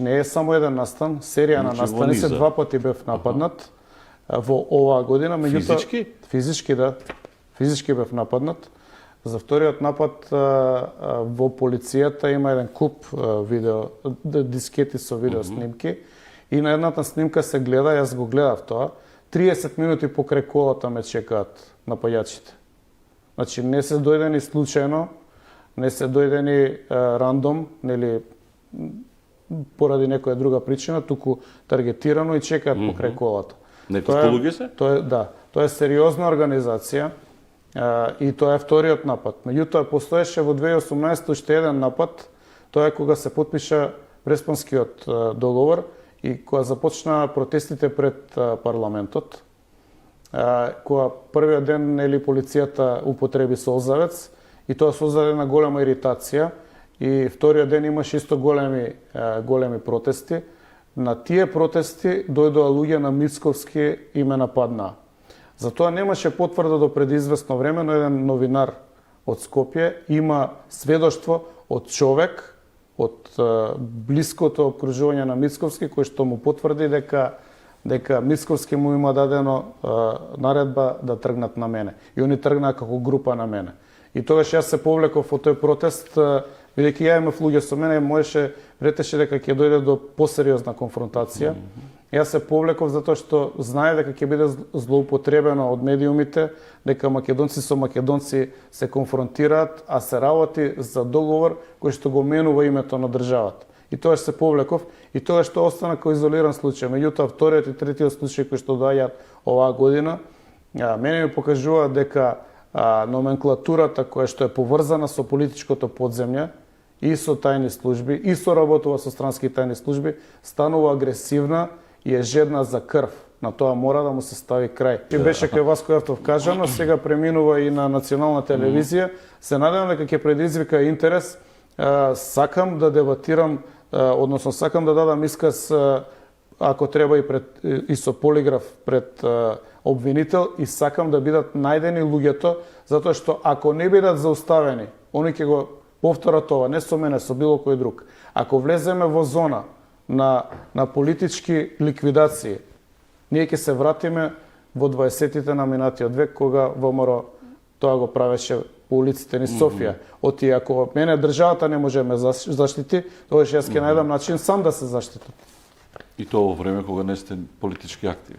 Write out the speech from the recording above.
Не е само еден настан, серија на настани се два пати бев нападнат во оваа година, меѓутоа Физички? Физички, да. Физички бев нападнат. За вториот напад во полицијата има еден куп видео дискети со видео снимки и на едната снимка се гледа, јас го гледав тоа, 30 минути покрај колата ме чекаат напаѓачите. Значи не се дојдени случајно, не се дојдени рандом, нели поради некоја друга причина, туку таргетирано и чекаат покрај колата. Некои луѓе се? Тоа е сериозна организација и тоа е вториот напад. Меѓутоа постоеше во 2018 уште еден напад, тоа е кога се потпиша Преспанскиот договор и кога започна протестите пред парламентот, кога првиот ден нели полицијата употреби солзавец и тоа создаде на голема иритација. И вториот ден имаше исто големи протести. На тие протести дојдоа луѓе на Мицковски и ме нападнаа. Затоа немаше потврда до пред известно време, но еден новинар од Скопје има сведоштво од човек од блиското окружување на Мицковски кој што му потврди дека Мицковски му има дадено наредба да тргнат на мене. И они тргнаа како група на мене. И тогаш јас се повлеков во тој протест, бидејќи ја имав луѓе со мене, претеше дека ќе дојде до посериозна конфронтација. Јас се повлеков затоа што знае дека ќе биде злоупотребено од медиумите, дека македонци со македонци се конфронтираат, а се работи за договор кој што го менува името на државата. И тогаш се повлеков и тогаш што остана како изолиран случај. Меѓутоа вториот и третиот случај кои што доаѓаат оваа година, мене ми покажува дека номенклатурата која што е поврзана со политичкото подземје и со тајни служби и соработува со странски тајни служби, станува агресивна и е жедна за крв. На тоа мора да му се стави крај. И беше кај Васко Јавтов кажано, сега преминува и на национална телевизија. Се надевам дека ќе предизвика интерес. Сакам да дебатирам, односно сакам да дадам исказ ако треба и со полиграф пред обвинител и сакам да бидат најдени луѓето, затоа што ако не бидат зауставени, они ќе го повторат ова, не со мене, со било кој друг. Ако влеземе во зона на политички ликвидации, ние ќе се вратиме во 20-тите на минатиот век, кога ВМРО тоа го правеше по улиците ни Софија. Оти ако мене државата не може ме заштити, тогаш јас ќе најдам начин сам да се заштитам. И тоа во време кога не сте политички активи.